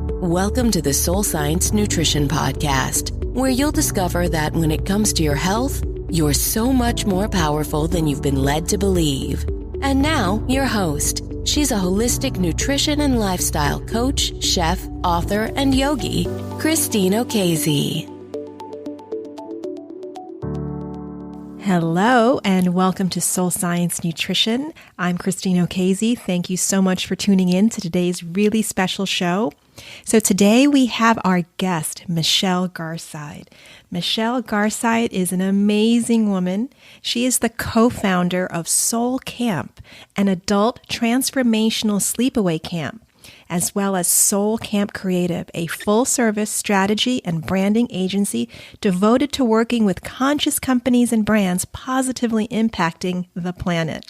Welcome to the Soul Science Nutrition Podcast, where you'll discover that when it comes to your health, you're so much more powerful than you've been led to believe. And now, your host. She's a holistic nutrition and lifestyle coach, chef, author, and yogi, Christine O'Casey. Hello, and welcome to Soul Science Nutrition. I'm Christine O'Casey. Thank you so much for tuning in to today's really special show. So today we have our guest, Michelle Garside. Michelle Garside is an amazing woman. She is the co-founder of Soul Camp, an adult transformational sleepaway camp, as well as Soul Camp Creative, a full-service strategy and branding agency devoted to working with conscious companies and brands positively impacting the planet.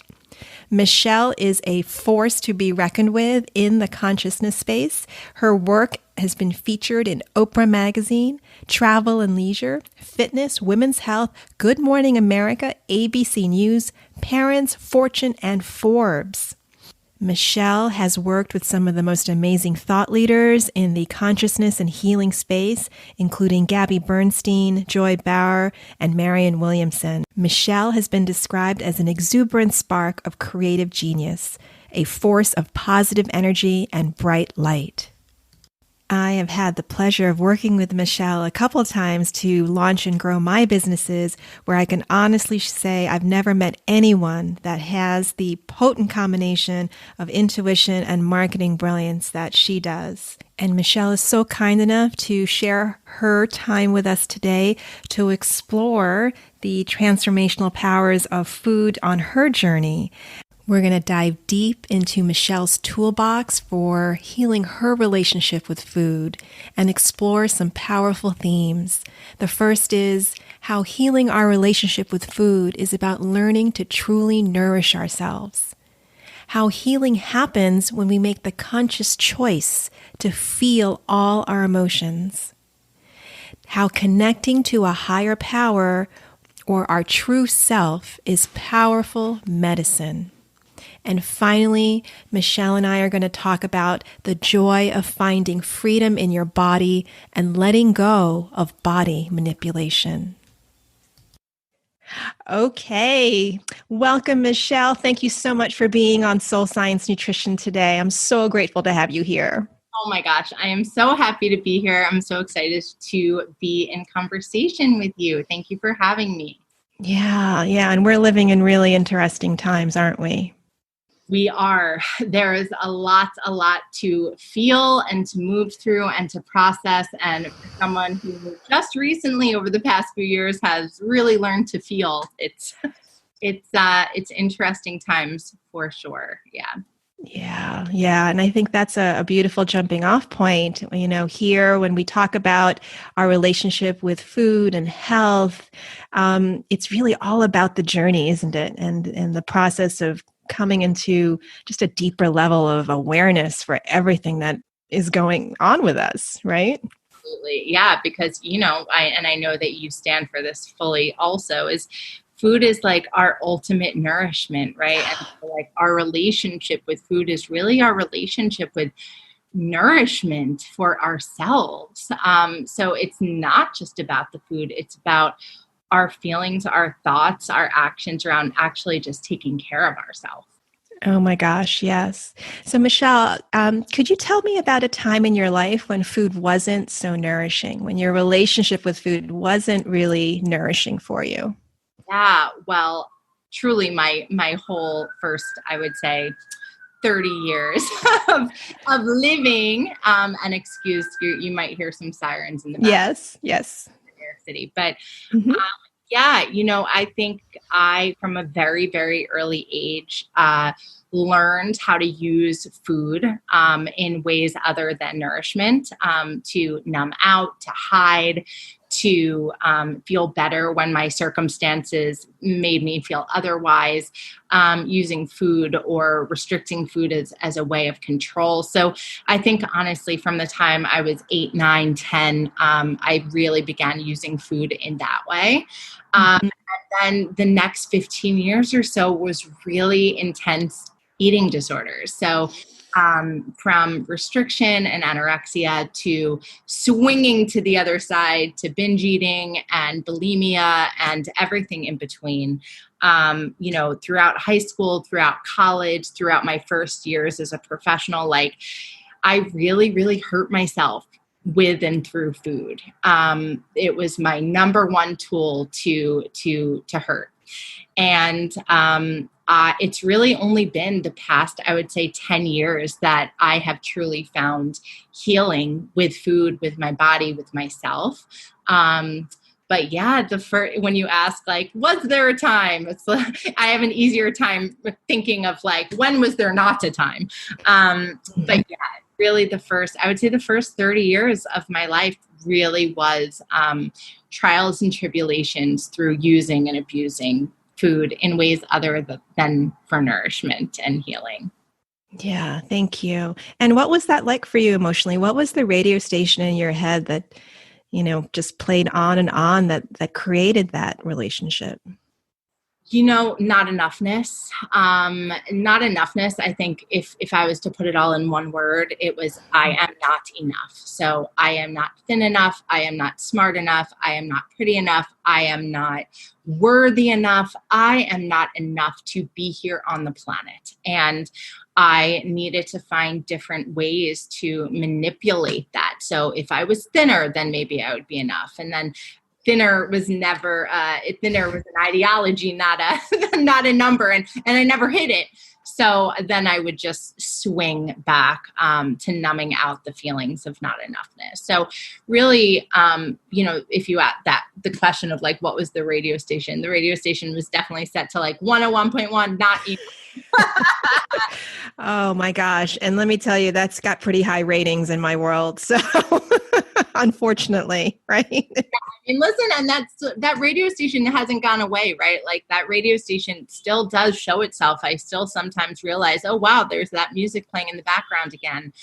Michelle is a force to be reckoned with in the consciousness space. Her work has been featured in Oprah Magazine, Travel and Leisure, Fitness, Women's Health, Good Morning America, ABC News, Parents, Fortune, and Forbes. Michelle has worked with some of the most amazing thought leaders in the consciousness and healing space, including Gabby Bernstein, Joy Bauer, and Marianne Williamson. Michelle has been described as an exuberant spark of creative genius, a force of positive energy and bright light. I have had the pleasure of working with Michelle a couple of times to launch and grow my businesses, where I can honestly say I've never met anyone that has the potent combination of intuition and marketing brilliance that she does. And Michelle is so kind enough to share her time with us today to explore the transformational powers of food on her journey. We're going to dive deep into Michelle's toolbox for healing her relationship with food and explore some powerful themes. The first is how healing our relationship with food is about learning to truly nourish ourselves. How healing happens when we make the conscious choice to feel all our emotions. How connecting to a higher power or our true self is powerful medicine. And finally, Michelle and I are going to talk about the joy of finding freedom in your body and letting go of body manipulation. Okay. Welcome, Michelle. Thank you so much for being on Soul Science Nutrition today. I'm so grateful to have you here. Oh my gosh, I am so happy to be here. I'm so excited to be in conversation with you. Thank you for having me. Yeah. And we're living in really interesting times, aren't we? We are. There is a lot to feel and to move through and to process. And for someone who just recently, over the past few years, has really learned to feel, it's interesting times for sure. Yeah. And I think that's a beautiful jumping off point. You know, here when we talk about our relationship with food and health, it's really all about the journey, isn't it? And the process of coming into just a deeper level of awareness for everything that is going on with us, right? Absolutely. Yeah, because, I know that you stand for this fully also, is food is like our ultimate nourishment, right? And so, like, our relationship with food is really our relationship with nourishment for ourselves. So it's not just about the food, it's about our feelings, our thoughts, our actions around actually just taking care of ourselves. Oh my gosh, yes. So Michelle, could you tell me about a time in your life when food wasn't so nourishing, when your relationship with food wasn't really nourishing for you? Yeah, well, truly my whole first, I would say, 30 years of living, and excuse you might hear some sirens in the back. Yes. City. But I think I, from a very, very early age, learned how to use food in ways other than nourishment, to numb out, to hide, to feel better when my circumstances made me feel otherwise, using food or restricting food as a way of control. So I think, honestly, from the time I was 8, 9, 10, I really began using food in that way. And then the next 15 years or so was really intense eating disorders. So from restriction and anorexia to swinging to the other side to binge eating and bulimia and everything in between. Throughout high school, throughout college, throughout my first years as a professional, like I really, really hurt myself with and through food. It was my number one tool to hurt. And it's really only been the past, I would say, 10 years that I have truly found healing with food, with my body, with myself. But yeah, when you ask, like, was there a time? It's like, I have an easier time thinking of like, when was there not a time? But yeah, really I would say the first 30 years of my life really was trials and tribulations through using and abusing food in ways other than for nourishment and healing. Yeah, thank you. And what was that like for you emotionally? What was the radio station in your head that, just played on and on that created that relationship? Not enoughness. Not enoughness. I think if I was to put it all in one word, it was, I am not enough. So I am not thin enough. I am not smart enough. I am not pretty enough. I am not worthy enough. I am not enough to be here on the planet. And I needed to find different ways to manipulate that. So if I was thinner, then maybe I would be enough. And then thinner was never, thinner was an ideology, not a number. And I never hit it. So then I would just swing back to numbing out the feelings of not enoughness. So really, if you ask the question of like, what was the radio station was definitely set to like 101.1, not even. Oh my gosh. And let me tell you, that's got pretty high ratings in my world. So unfortunately, right? And listen, and that radio station hasn't gone away, right? Like that radio station still does show itself. I still sometimes realize, oh wow, there's that music playing in the background again.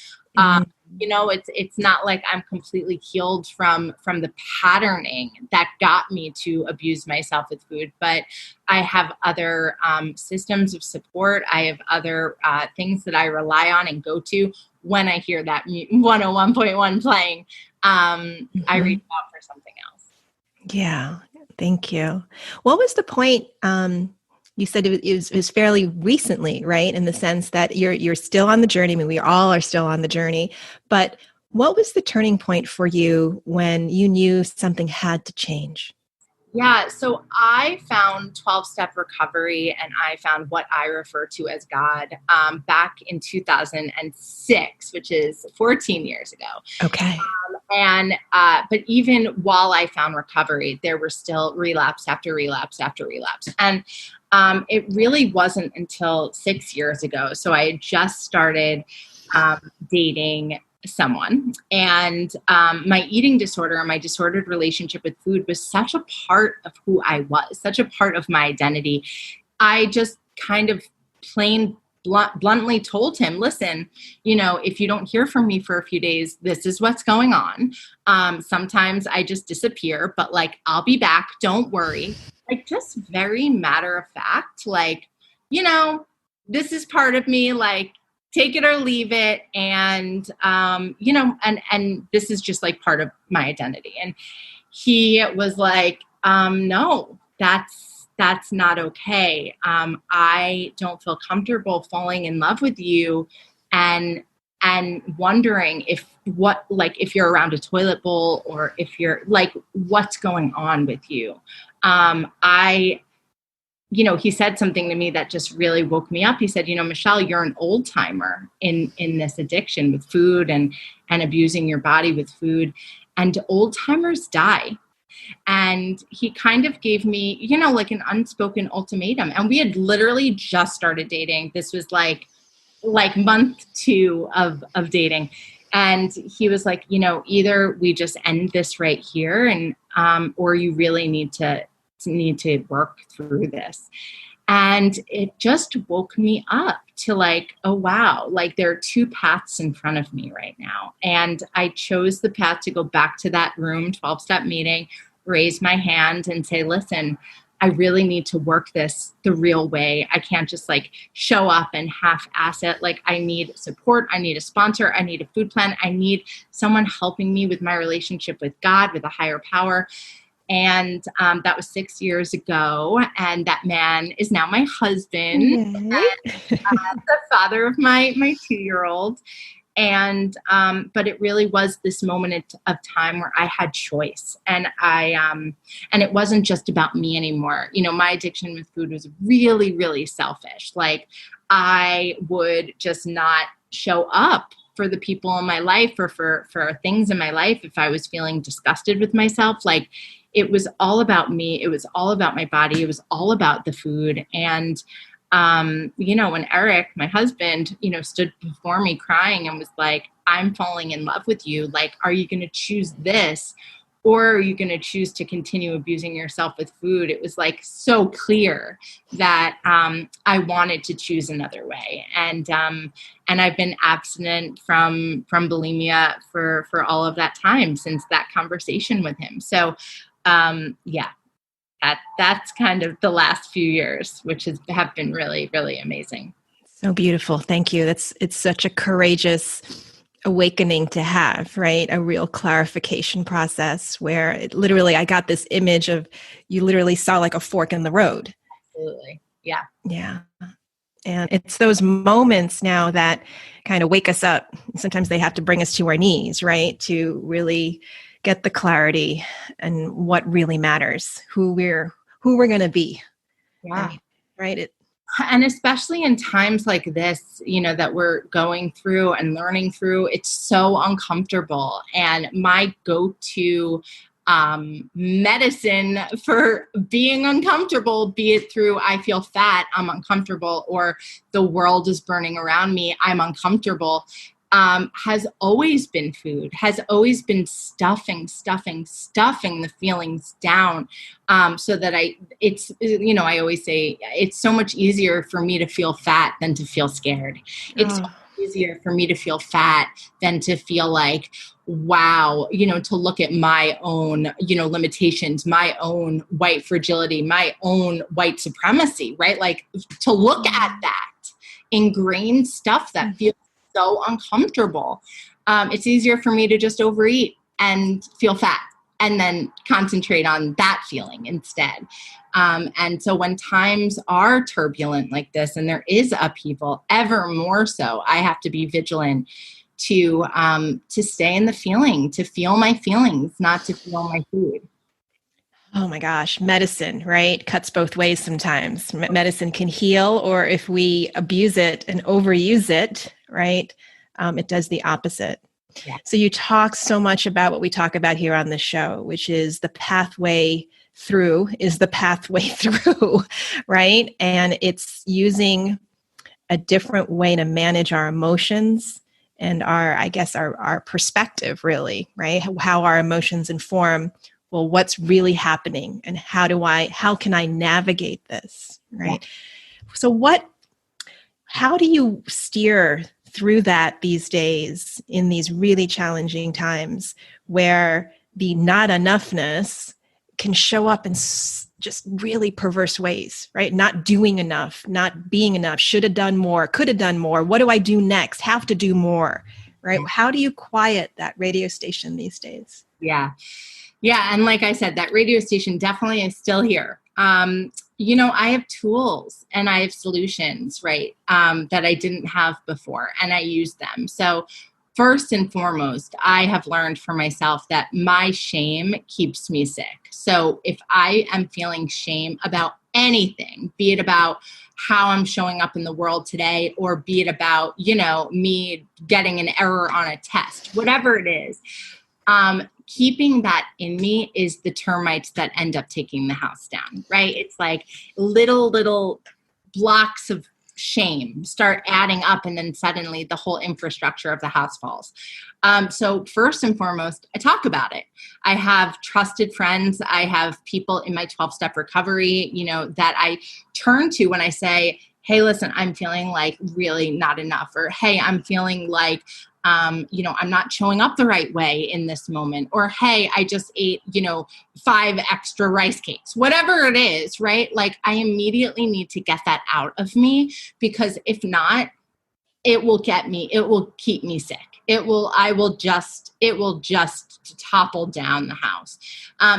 It's not like I'm completely healed from the patterning that got me to abuse myself with food, but I have other systems of support. I have other things that I rely on and go to when I hear that 101.1 playing. I reach out for something else. Yeah, thank you. What was the point? You said it was fairly recently, right? In the sense that you're still on the journey. I mean, we all are still on the journey. But what was the turning point for you when you knew something had to change? Yeah, so I found 12-step recovery, and I found what I refer to as God back in 2006, which is 14 years ago. Okay. But even while I found recovery, there were still relapse after relapse after relapse. And it really wasn't until 6 years ago. So I had just started dating someone, and my eating disorder and my disordered relationship with food was such a part of who I was, such a part of my identity. I just kind of bluntly told him, listen, if you don't hear from me for a few days, this is what's going on. Sometimes I just disappear, but like, I'll be back. Don't worry. Like, just very matter of fact, like, this is part of me, like, take it or leave it. And, and this is just like part of my identity. And he was like, no, that's not okay. I don't feel comfortable falling in love with you and wondering if you're around a toilet bowl, or if you're like, what's going on with you? He said something to me that just really woke me up. He said, Michelle, you're an old timer in this addiction with food and abusing your body with food, and old timers die. And he kind of gave me, like an unspoken ultimatum. And we had literally just started dating. This was like month 2 of dating. And he was like, either we just end this right here, and or you really need to work through this. And it just woke me up to like, oh wow, like there are 2 paths in front of me right now. And I chose the path to go back to that room, 12-step meeting, raise my hand and say, listen, I really need to work this the real way. I can't just like show up and half-ass it. Like I need support. I need a sponsor. I need a food plan. I need someone helping me with my relationship with God, with a higher power. And that was 6 years ago. And that man is now my husband, and, the father of my 2-year-old. And, but it really was this moment of time where I had choice, and and it wasn't just about me anymore. You know, my addiction with food was really, really selfish. Like I would just not show up for the people in my life or for things in my life if I was feeling disgusted with myself. Like it was all about me. It was all about my body. It was all about the food. And you know, when Eric, my husband, you know, stood before me crying and was like, I'm falling in love with you. Like, are you going to choose this, or are you going to choose to continue abusing yourself with food? It was like so clear that I wanted to choose another way. And I've been abstinent from bulimia for all of that time since that conversation with him. So yeah. That's kind of the last few years, which have been really, really amazing. So beautiful. Thank you. It's such a courageous awakening to have, right? A real clarification process where I got this image of you literally saw like a fork in the road. Absolutely. Yeah. Yeah. And it's those moments now that kind of wake us up. Sometimes they have to bring us to our knees, right? To really get the clarity and what really matters, who we're going to be. Yeah. Right. And especially in times like this, you know, that we're going through and learning through, it's so uncomfortable. And my go-to medicine for being uncomfortable, be it through I feel fat, I'm uncomfortable, or the world is burning around me, I'm uncomfortable, has always been food, has always been stuffing the feelings down. So that it's, you know, I always say it's so much easier for me to feel fat than to feel scared. It's so much easier for me to feel fat than to feel like, wow, you know, to look at my own, you know, limitations, my own white fragility, my own white supremacy, right? Like to look at that ingrained stuff that feels so uncomfortable. It's easier for me to just overeat and feel fat and then concentrate on that feeling instead. And so when times are turbulent like this and there is upheaval, ever more so, I have to be vigilant to stay in the feeling, to feel my feelings, not to feel my food. Oh my gosh, medicine, right? Cuts both ways sometimes. Medicine can heal, or if we abuse it and overuse it, right, it does the opposite. Yeah. So you talk so much about what we talk about here on the show, which is the pathway through, right? And it's using a different way to manage our emotions and our perspective, really, right? How our emotions inform, well, what's really happening and how can I navigate this, right? Yeah. So how do you steer through that these days in these really challenging times where the not enoughness can show up in just really perverse ways, right? Not doing enough, not being enough, should have done more, could have done more. What do I do next? Have to do more, right? How do you quiet that radio station these days? Yeah. Yeah. And like I said, that radio station definitely is still here. You know, I have tools and I have solutions, right, that I didn't have before, and I use them. So first and foremost, I have learned for myself that my shame keeps me sick. So if I am feeling shame about anything, be it about how I'm showing up in the world today, or be it about, you know, me getting an error on a test, whatever it is, keeping that in me is the termites that end up taking the house down, right? It's like little blocks of shame start adding up, and then suddenly the whole infrastructure of the house falls. So first and foremost, I talk about it. I have trusted friends. I have people in my 12-step recovery, you know, that I turn to when I say, hey, listen, I'm feeling like really not enough, or, hey, I'm feeling like, I'm not showing up the right way in this moment, or, hey, I just ate, 5 extra rice cakes, whatever it is, right? Like, I immediately need to get that out of me, because if not, it will keep me sick. It will just topple down the house.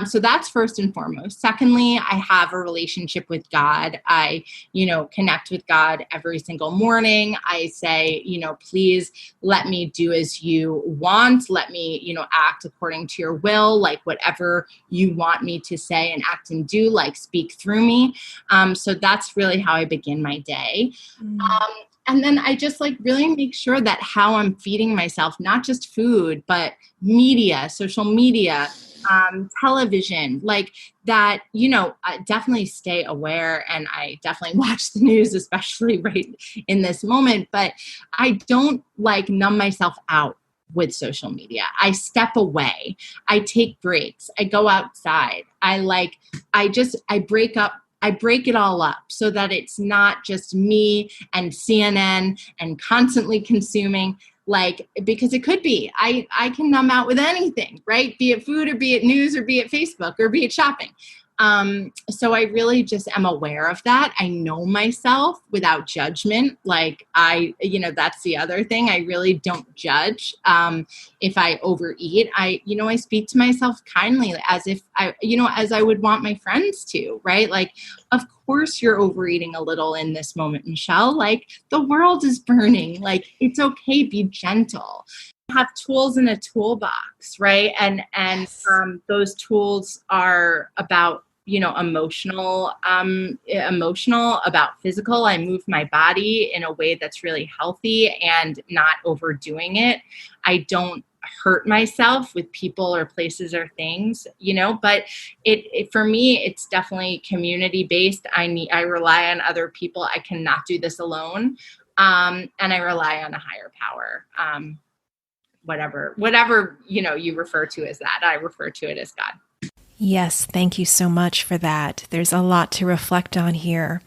So that's first and foremost. Secondly, I have a relationship with God. I, connect with God every single morning. I say, please let me do as you want. Let me, act according to your will, like whatever you want me to say and act and do, like speak through me. So that's really how I begin my day. And then I just really make sure that how I'm feeding myself, not just food, but media, social media, television, like that, I definitely stay aware, and I definitely watch the news, especially right in this moment, but I don't numb myself out with social media. I step away. I take breaks. I go outside. I break it all up so that it's not just me and CNN and constantly consuming, because it could be, I can numb out with anything, right? Be it food, or be it news, or be it Facebook, or be it shopping. So I really just am aware of that. I know myself without judgment. That's the other thing. I really don't judge. If I overeat, I speak to myself kindly, as if as I would want my friends to, right? Of course you're overeating a little in this moment, Michelle. The world is burning. It's okay. Be gentle. Have tools in a toolbox, right? And those tools are about emotional, about physical. I move my body in a way that's really healthy and not overdoing it. I don't hurt myself with people or places or things, but it for me, it's definitely community based. I rely on other people. I cannot do this alone. And I rely on a higher power. Whatever, you refer to as that, I refer to it as God. Yes, thank you so much for that. There's a lot to reflect on here,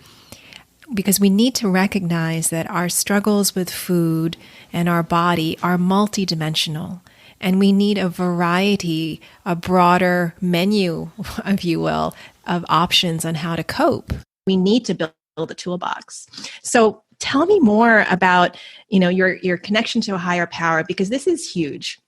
because we need to recognize that our struggles with food and our body are multidimensional, and we need a variety, a broader menu, if you will, of options on how to cope. We need to build a toolbox. So tell me more about, your connection to a higher power, because this is huge.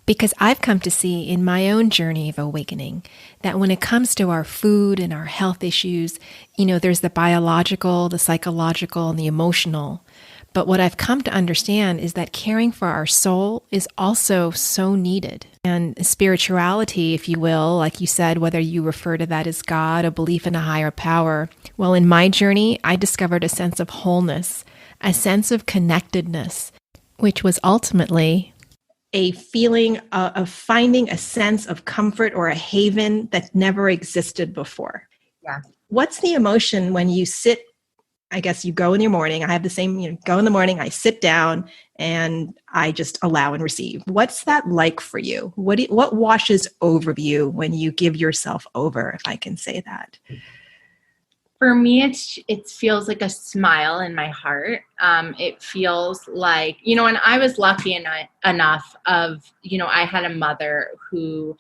Because I've come to see in my own journey of awakening that when it comes to our food and our health issues, there's the biological, the psychological, and the emotional. But what I've come to understand is that caring for our soul is also so needed. And spirituality, if you will, like you said, whether you refer to that as God, a belief in a higher power. Well, in my journey, I discovered a sense of wholeness, a sense of connectedness, which was ultimately a feeling of finding a sense of comfort or a haven that never existed before. Yeah. What's the emotion when you sit, I guess you go in your morning, I have the same, go in the morning, I sit down and I just allow and receive. What's that like for you? What washes over you when you give yourself over, if I can say that? For me, it feels like a smile in my heart. It feels like, and I was lucky enough of, I had a mother who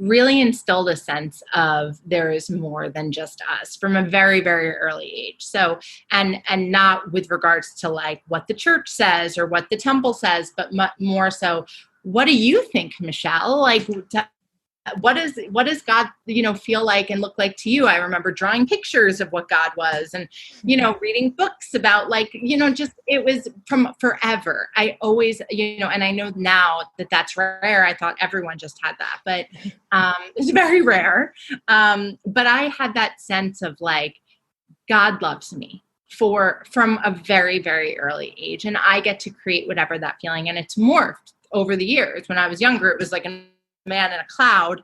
really instilled a sense of there is more than just us from a very, very early age. So, and not with regards to what the church says or what the temple says, but more so, what do you think, Michelle? What does God, feel like and look like to you? I remember drawing pictures of what God was and, reading books about just, it was from forever. I always, and I know now that that's rare. I thought everyone just had that, but it's very rare. But I had that sense of God loves me from a very, very early age. And I get to create whatever that feeling. And it's morphed over the years. When I was younger, it was like a man in a cloud,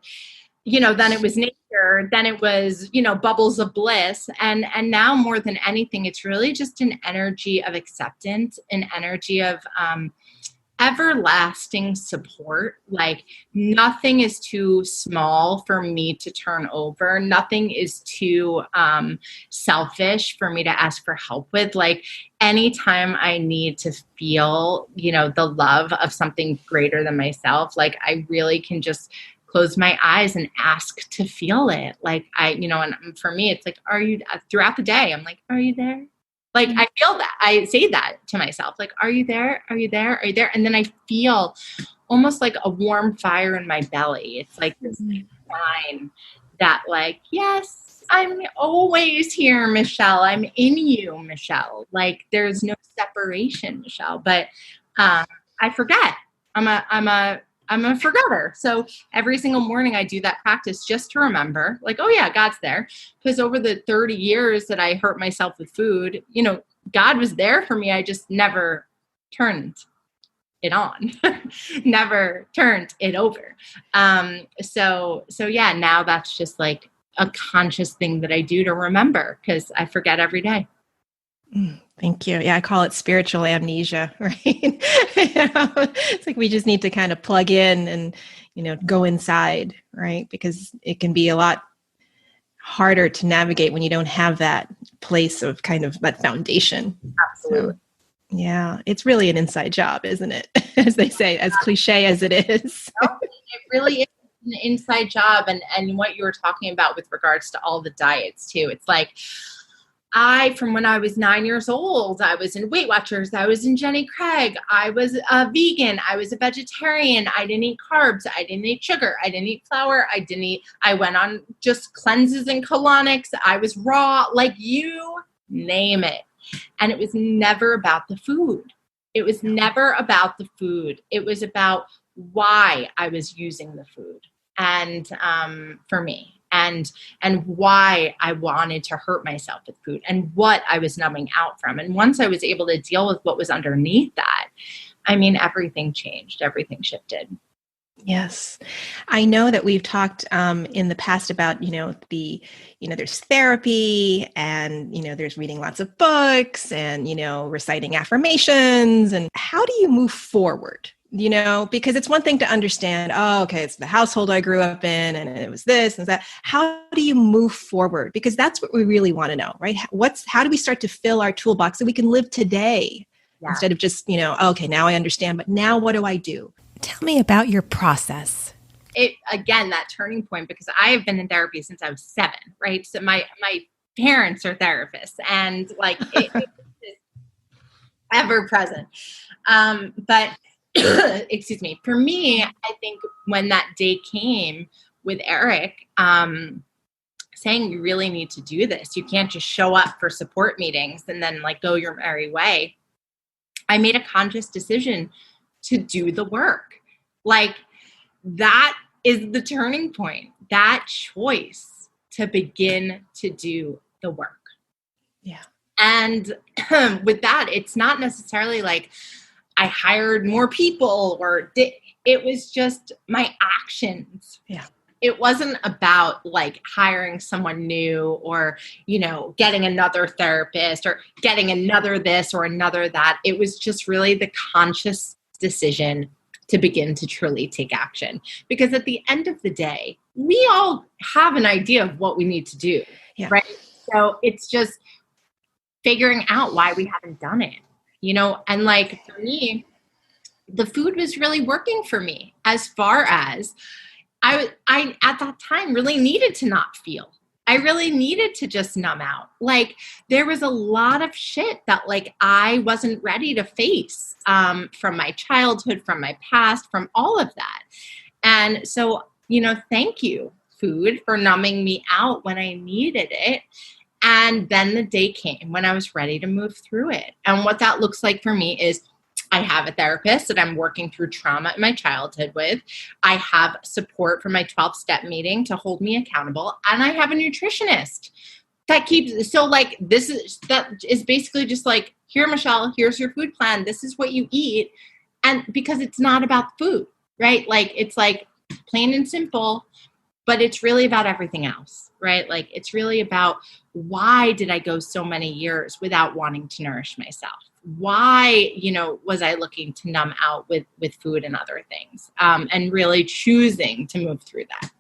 then it was nature, then it was, bubbles of bliss. And now more than anything, it's really just an energy of acceptance, an energy of everlasting support. Like nothing is too small for me to turn over. Nothing is too selfish for me to ask for help with. Like anytime I need to feel, the love of something greater than myself, like I really can just close my eyes and ask to feel it. Like and for me, it's like, are you, throughout the day, I'm like, are you there? Like, I feel that. I say that to myself, like, are you there? Are you there? Are you there? And then I feel almost like a warm fire in my belly. It's like this sign that like, yes, I'm always here, Michelle. I'm in you, Michelle. Like there's no separation, Michelle. But I forget. I'm a forgetter. So every single morning I do that practice just to remember, like, oh yeah, God's there. Because over the 30 years that I hurt myself with food, God was there for me. I just never turned it on, never turned it over. So yeah, now that's just like a conscious thing that I do to remember because I forget every day. Thank you. Yeah, I call it spiritual amnesia, right? It's like we just need to kind of plug in and, go inside, right? Because it can be a lot harder to navigate when you don't have that place of kind of that foundation. Absolutely. So, yeah, it's really an inside job, isn't it? As they say, as cliche as it is. It really is an inside job. And what you were talking about with regards to all the diets too, it's like, from when I was 9 years old, I was in Weight Watchers. I was in Jenny Craig. I was a vegan. I was a vegetarian. I didn't eat carbs. I didn't eat sugar. I didn't eat flour. I went on just cleanses and colonics. I was raw, like you name it. And it was never about the food. It was never about the food. It was about why I was using the food. And for me. And why I wanted to hurt myself with food and what I was numbing out from. And once I was able to deal with what was underneath that, I mean, everything changed, everything shifted. Yes. I know that we've talked in the past about, there's therapy and, there's reading lots of books and, reciting affirmations. And how do you move forward? Because it's one thing to understand, oh, okay, it's the household I grew up in and it was this and that. How do you move forward? Because that's what we really want to know, right? How do we start to fill our toolbox so we can live today instead of just, okay, now I understand, but now what do I do? Tell me about your process. Again, that turning point, because I have been in therapy since I was 7, right? So my parents are therapists and like it is ever present. But excuse me, for me, I think when that day came with Eric, saying you really need to do this, you can't just show up for support meetings and then like go your merry way. I made a conscious decision to do the work. Like that is the turning point, that choice to begin to do the work. Yeah. And with that, it's not necessarily like I hired more people it was just my actions. Yeah. It wasn't about like hiring someone new or, getting another therapist or getting another this or another that. It was just really the conscious decision to begin to truly take action. Because at the end of the day, we all have an idea of what we need to do, right? So it's just figuring out why we haven't done it. And like for me, the food was really working for me as far as I at that time really needed to not feel. I really needed to just numb out. Like there was a lot of shit that like I wasn't ready to face from my childhood, from my past, from all of that. And so, thank you, food, for numbing me out when I needed it. And then the day came when I was ready to move through it. And what that looks like for me is I have a therapist that I'm working through trauma in my childhood with. I have support from my 12-step meeting to hold me accountable. And I have a nutritionist that that is basically just like, here, Michelle, here's your food plan. This is what you eat. And because it's not about food, right? Like, it's like plain and simple, but it's really about everything else, right? Like, it's really about why did I go so many years without wanting to nourish myself? why, was I looking to numb out with food and other things, and really choosing to move through that.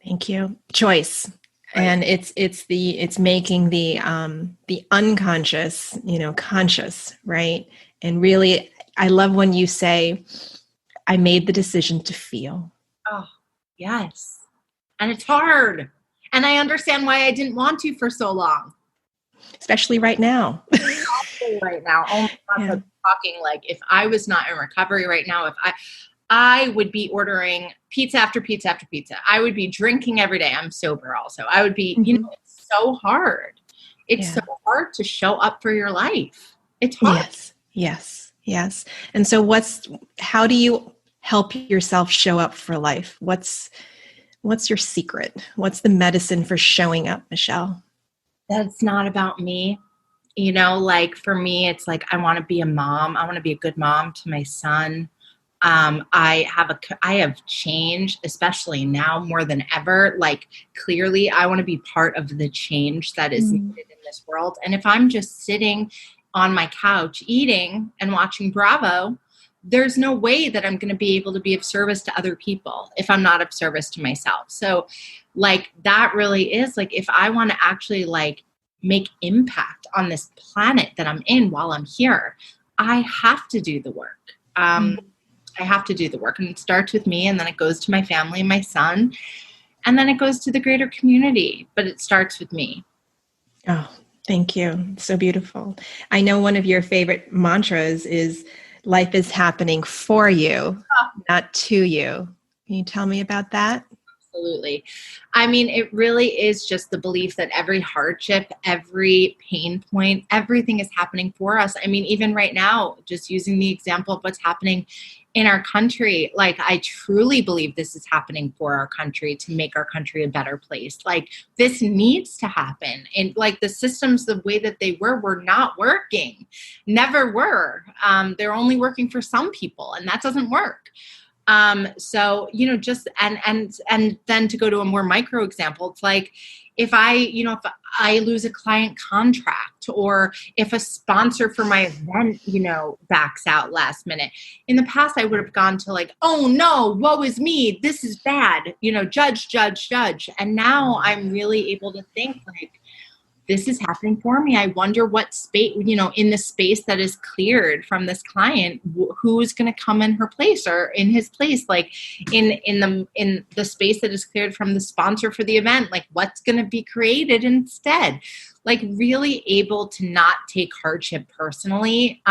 Thank you. Choice. Right. And it's making the unconscious, conscious, right? And really, I love when you say, I made the decision to feel. Oh, yes. And it's hard. And I understand why I didn't want to for so long. Especially right now. Right now. Oh my God, talking like if I was not in recovery right now, if I would be ordering pizza after pizza after pizza. I would be drinking every day. I'm sober also. I would be, it's so hard. It's so hard to show up for your life. It's hard. Yes. And so how do you help yourself show up for life? What's your secret? What's the medicine for showing up, Michelle? That's not about me. Like for me, it's like, I want to be a mom. I want to be a good mom to my son. I have changed, especially now more than ever. Like clearly I want to be part of the change that is needed in this world. And if I'm just sitting on my couch eating and watching Bravo, there's no way that I'm going to be able to be of service to other people if I'm not of service to myself. So like that really is like, if I want to actually like make impact on this planet that I'm in while I'm here, I have to do the work. I have to do the work, and it starts with me, and then it goes to my family and my son, and then it goes to the greater community, but it starts with me. Oh, thank you. So beautiful. I know one of your favorite mantras is life is happening for you, not to you. Can you tell me about that? Absolutely. I mean, it really is just the belief that every hardship, every pain point, everything is happening for us. I mean, even right now, just using the example of what's happening in our country, like I truly believe this is happening for our country to make our country a better place. Like this needs to happen. And like the systems, the way that they were not working, never were. They're only working for some people, and that doesn't work. So, just, and then to go to a more micro example, it's like, if I lose a client contract, or if a sponsor for my event, backs out last minute. In the past, I would have gone to like, oh no, woe is me. This is bad, judge. And now I'm really able to think like, this is happening for me. I wonder what space, in the space that is cleared from this client, who's going to come in her place or in his place, like in the space that is cleared from the sponsor for the event, like what's going to be created instead. Like really able to not take hardship personally,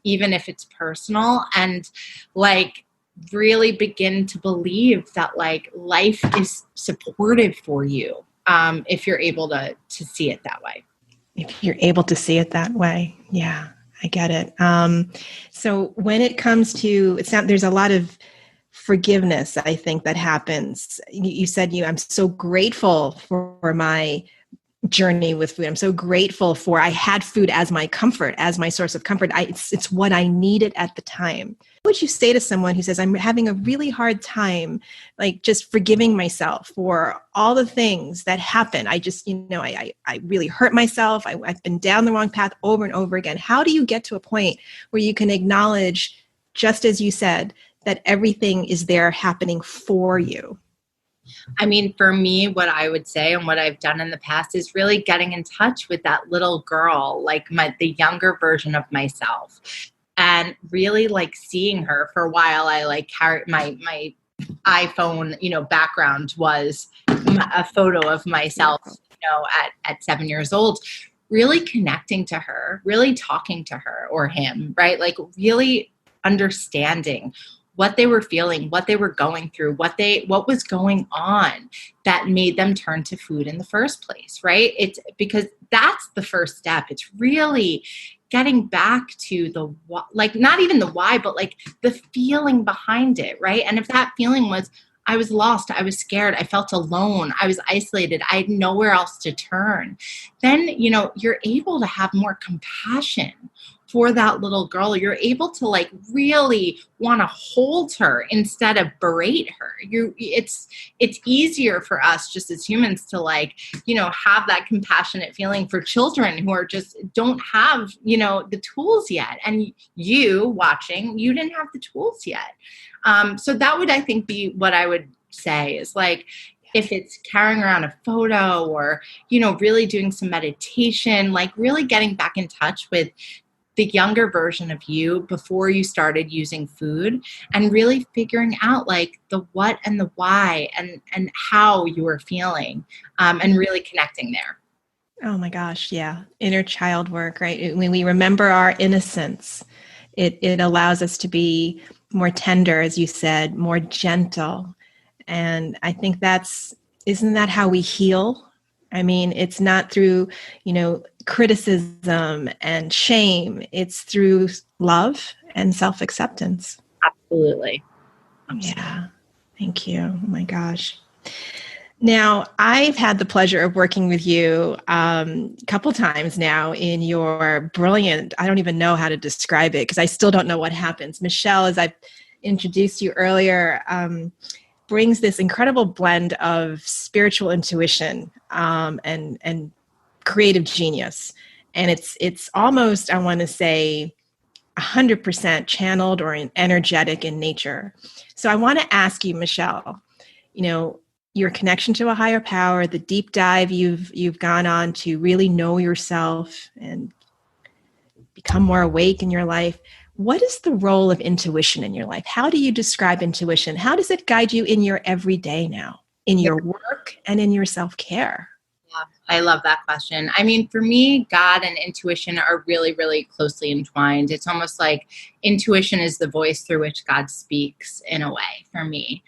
even if it's personal, and like really begin to believe that like life is supportive for you. If you're able to see it that way. If you're able to see it that way. Yeah, I get it. So when it comes to, there's a lot of forgiveness, I think, that happens. You said I'm so grateful for my journey with food. I'm so grateful I had food as my comfort, as my source of comfort. It's what I needed at the time. What would you say to someone who says, I'm having a really hard time, like just forgiving myself for all the things that happen? I just, I really hurt myself. I've been down the wrong path over and over again. How do you get to a point where you can acknowledge, just as you said, that everything is there happening for you? I mean, for me, what I would say and what I've done in the past is really getting in touch with that little girl, like the younger version of myself, and really like seeing her. For a while, I like carried my iPhone, background was a photo of myself, at 7 years old, really connecting to her, really talking to her or him, right? Like really understanding what they were feeling, what they were going through, what was going on that made them turn to food in the first place, right? It's because that's the first step. It's really getting back to the, like, not even the why, but like the feeling behind it, right? And if that feeling was, I was lost, I was scared, I felt alone, I was isolated, I had nowhere else to turn, then, you're able to have more compassion for that little girl. You're able to like really want to hold her instead of berate her. It's easier for us just as humans to like, have that compassionate feeling for children who are just don't have, the tools yet. And you watching, you didn't have the tools yet. So that would, I think, be what I would say is like, if it's carrying around a photo or, really doing some meditation, like really getting back in touch with the younger version of you before you started using food and really figuring out like the what and the why and how you were feeling, and really connecting there. Oh my gosh. Yeah. Inner child work, right? When we remember our innocence, it allows us to be more tender, as you said, more gentle. And I think isn't that how we heal? I mean, it's not through, criticism and shame. It's through love and self-acceptance. Absolutely. Yeah. Thank you. Oh my gosh. Now, I've had the pleasure of working with you a couple times now in your brilliant, I don't even know how to describe it because I still don't know what happens. Michelle, as I've introduced you earlier, brings this incredible blend of spiritual intuition and creative genius. And it's almost, I want to say, 100% channeled or energetic in nature. So I want to ask you, Michelle, your connection to a higher power, the deep dive you've gone on to really know yourself and become more awake in your life. What is the role of intuition in your life? How do you describe intuition? How does it guide you in your everyday now, in your work and in your self-care? Yeah, I love that question. I mean, for me, God and intuition are really, really closely entwined. It's almost like intuition is the voice through which God speaks in a way for me.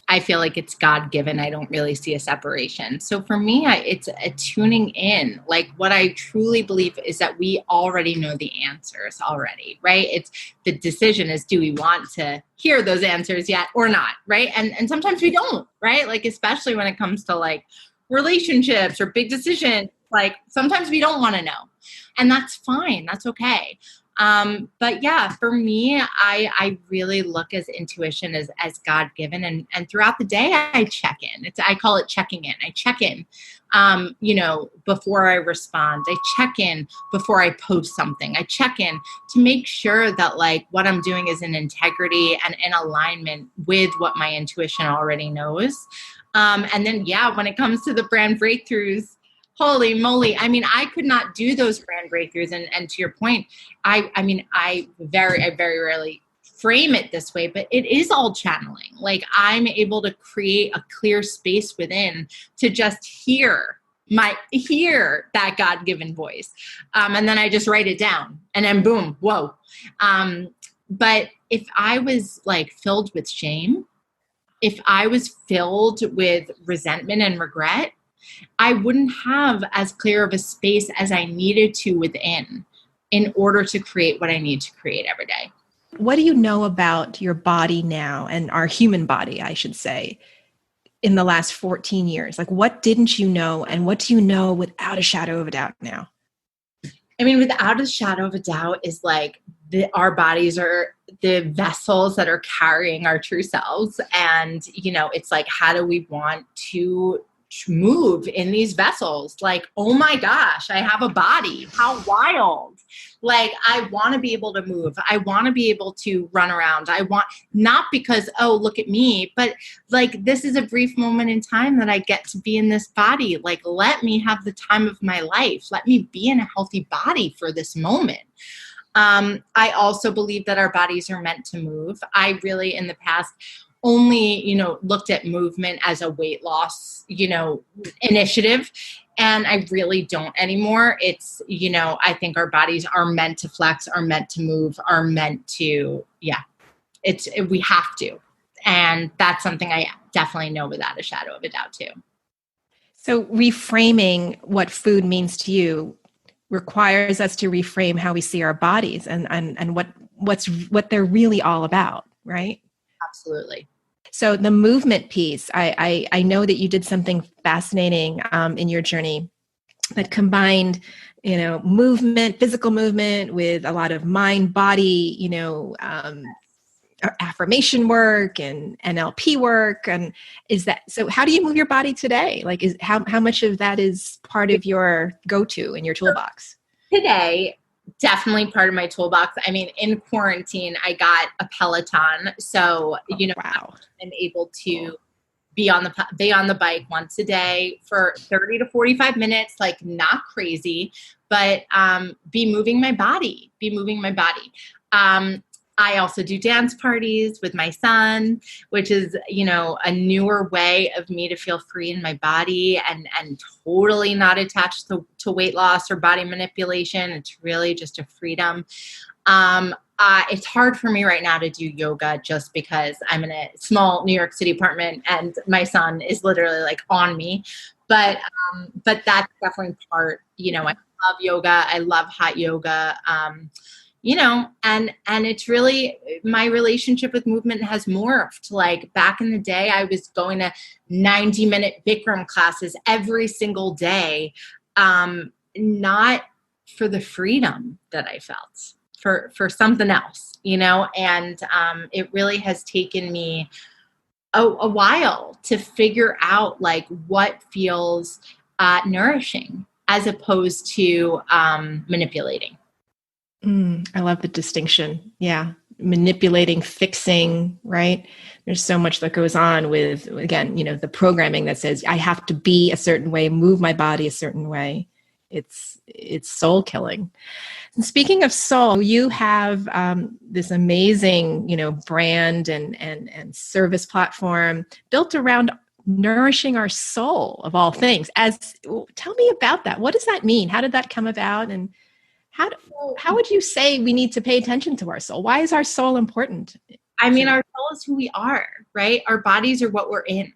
I feel like it's God-given. I don't really see a separation. So for me, it's a tuning in. Like what I truly believe is that we already know the answers already, right? It's the decision is, do we want to hear those answers yet or not, right? And sometimes we don't, right? Like especially when it comes to like relationships or big decisions, like sometimes we don't want to know. And that's fine. That's okay. But yeah, for me, I really look as intuition as God-given and throughout the day I check in. I call it checking in. I check in, before I respond. I check in before I post something. I check in to make sure that like what I'm doing is in integrity and in alignment with what my intuition already knows. And then, yeah, when it comes to the brand breakthroughs, holy moly. I mean, I could not do those brand breakthroughs. And to your point, I very rarely frame it this way, but it is all channeling. Like I'm able to create a clear space within to just hear that God-given voice. And then I just write it down and then boom, whoa. But if I was like filled with shame, if I was filled with resentment and regret, I wouldn't have as clear of a space as I needed to within in order to create what I need to create every day. What do you know about your body now and our human body, I should say, in the last 14 years? Like what didn't you know and what do you know without a shadow of a doubt now? I mean, without a shadow of a doubt is like our bodies are the vessels that are carrying our true selves. And, it's like, how do we want to move in these vessels? Like, oh my gosh, I have a body. How wild. Like, I want to be able to move. I want to be able to run around. I want, not because, oh, look at me, but like, this is a brief moment in time that I get to be in this body. Like, let me have the time of my life. Let me be in a healthy body for this moment. I also believe that our bodies are meant to move. I really, in the past, only, looked at movement as a weight loss, initiative. And I really don't anymore. It's, I think our bodies are meant to flex, are meant to move, are meant to, we have to. And that's something I definitely know without a shadow of a doubt too. So reframing what food means to you requires us to reframe how we see our bodies and what they're really all about, right? Absolutely. So the movement piece, I know that you did something fascinating in your journey that combined, movement, physical movement with a lot of mind, body, affirmation work and NLP work. And so how do you move your body today? Like, how much of that is part of your go-to in your toolbox? Today, definitely part of my toolbox. I mean, in quarantine, I got a Peloton. So, wow. I'm able to be on the bike once a day for 30 to 45 minutes, like not crazy, but be moving my body. I also do dance parties with my son, which is, a newer way of me to feel free in my body and totally not attached to weight loss or body manipulation. It's really just a freedom. It's hard for me right now to do yoga just because I'm in a small New York City apartment and my son is literally like on me. But that's definitely part, I love yoga. I love hot yoga. And it's really, my relationship with movement has morphed. Like back in the day, I was going to 90-minute Bikram classes every single day, not for the freedom that I felt, for something else, and it really has taken me a while to figure out like what feels nourishing as opposed to manipulating. I love the distinction. Yeah. Manipulating, fixing, right? There's so much that goes on with, again, the programming that says I have to be a certain way, move my body a certain way. It's soul killing. And speaking of soul, you have this amazing, brand and service platform built around nourishing our soul of all things. Tell me about that. What does that mean? How did that come about? And how would you say we need to pay attention to our soul? Why is our soul important? I mean, our soul is who we are, right? Our bodies are what we're in.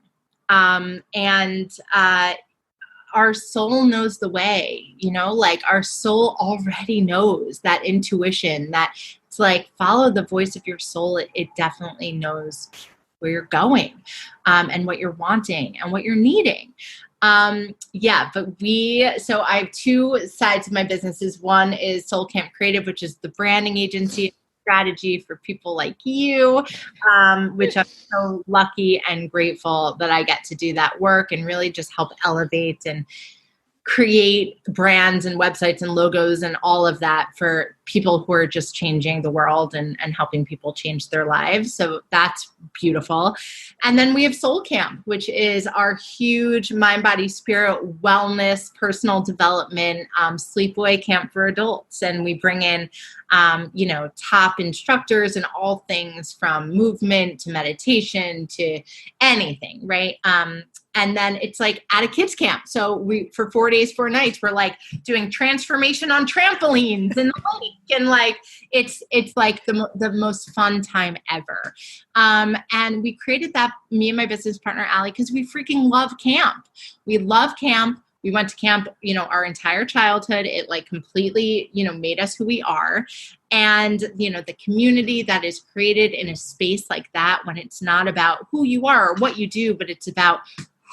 And our soul knows the way, like our soul already knows that intuition that it's like, follow the voice of your soul. It definitely knows where you're going, and what you're wanting and what you're needing. So I have two sides of my businesses. One is Soul Camp Creative, which is the branding agency strategy for people like you, which I'm so lucky and grateful that I get to do that work and really just help elevate and create brands and websites and logos and all of that for people who are just changing the world and helping people change their lives. So that's beautiful. And then we have Soul Camp, which is our huge mind, body, spirit, wellness, personal development, sleepaway camp for adults. And we bring in, top instructors and all things from movement to meditation to anything, right? And then it's like at a kids camp. So for 4 days, 4 nights, we're like doing transformation on trampolines and the lake. And like, it's like the most fun time ever. And we created that, me and my business partner, Allie, because we freaking love camp. We love camp. We went to camp, our entire childhood. It like completely, made us who we are. And, the community that is created in a space like that, when it's not about who you are or what you do, but it's about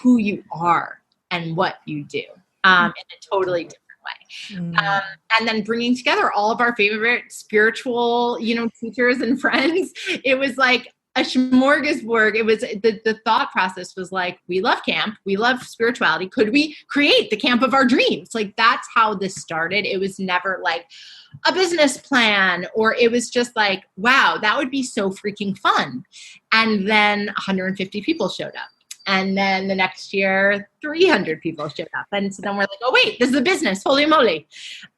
who you are and what you do, in a totally different way. And then bringing together all of our favorite spiritual, teachers and friends. It was like a smorgasbord. It was the thought process was like, we love camp. We love spirituality. Could we create the camp of our dreams? Like, that's how this started. It was never like a business plan, or it was just like, wow, that would be so freaking fun. And then 150 people showed up. And then the next year, 300 people showed up. And so then we're like, oh, wait, this is a business. Holy moly.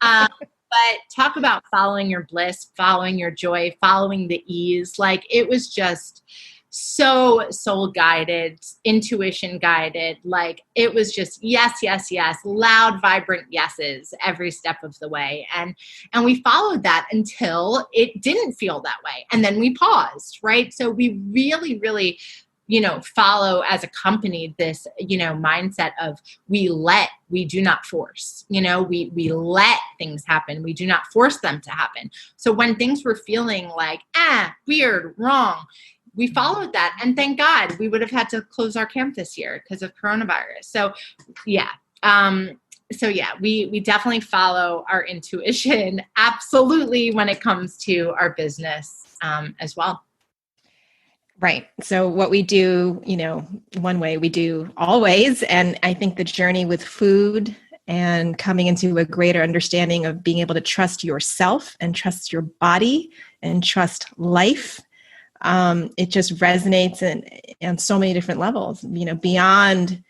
But talk about following your bliss, following your joy, following the ease. Like, it was just so soul guided, intuition guided. Like, it was just yes, yes, yes, loud, vibrant yeses every step of the way. And we followed that until it didn't feel that way. And then we paused, right? So we really, really, follow as a company this, mindset of we do not force, we let things happen. We do not force them to happen. So when things were feeling like, weird, wrong, we followed that. And thank God we would have had to close our camp this year because of coronavirus. So yeah. So yeah, we definitely follow our intuition absolutely when it comes to our business as well. Right. So what we do, one way we do always, and I think the journey with food and coming into a greater understanding of being able to trust yourself and trust your body and trust life, it just resonates on so many different levels, beyond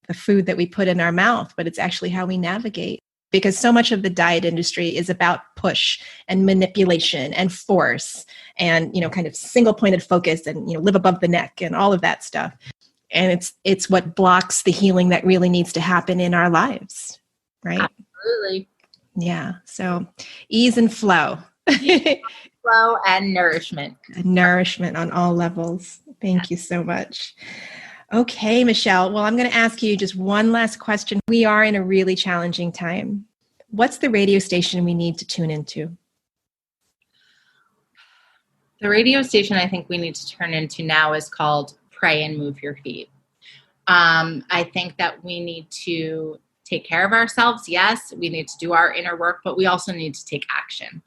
the food that we put in our mouth, but it's actually how we navigate. Because so much of the diet industry is about push and manipulation and force and, kind of single pointed focus and, live above the neck and all of that stuff. And it's what blocks the healing that really needs to happen in our lives. Right? Absolutely. Yeah. So ease and flow. Flow and nourishment. Nourishment on all levels. Thank you so much. Okay, Michelle. Well, I'm going to ask you just one last question. We are in a really challenging time. What's the radio station we need to tune into? The radio station I think we need to turn into now is called Pray and Move Your Feet. I think that we need to take care of ourselves. Yes, we need to do our inner work, but we also need to take action.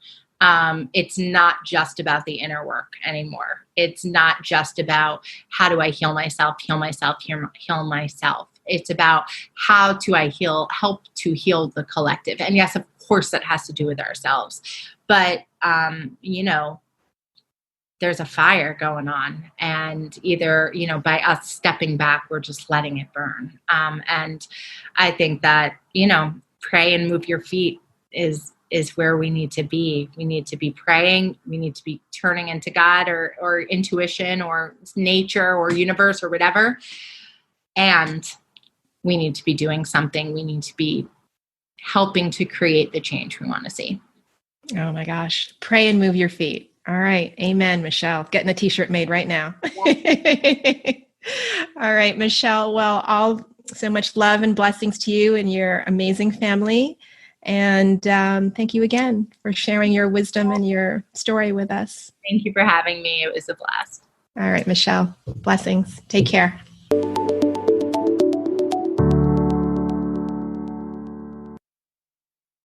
It's not just about the inner work anymore. It's not just about how do I heal myself. It's about how do I help to heal the collective. And yes, of course, that has to do with ourselves. But, there's a fire going on, and either, by us stepping back, we're just letting it burn. And I think that, pray and move your feet is where we need to be. We need to be praying. We need to be turning into God or intuition or nature or universe or whatever. And we need to be doing something. We need to be helping to create the change we want to see. Oh my gosh. Pray and move your feet. All right. Amen, Michelle. Getting a t-shirt made right now. Yeah. All right, Michelle. Well, all so much love and blessings to you and your amazing family. And thank you again for sharing your wisdom and your story with us. Thank you for having me. It was a blast. All right, Michelle. Blessings. Take care.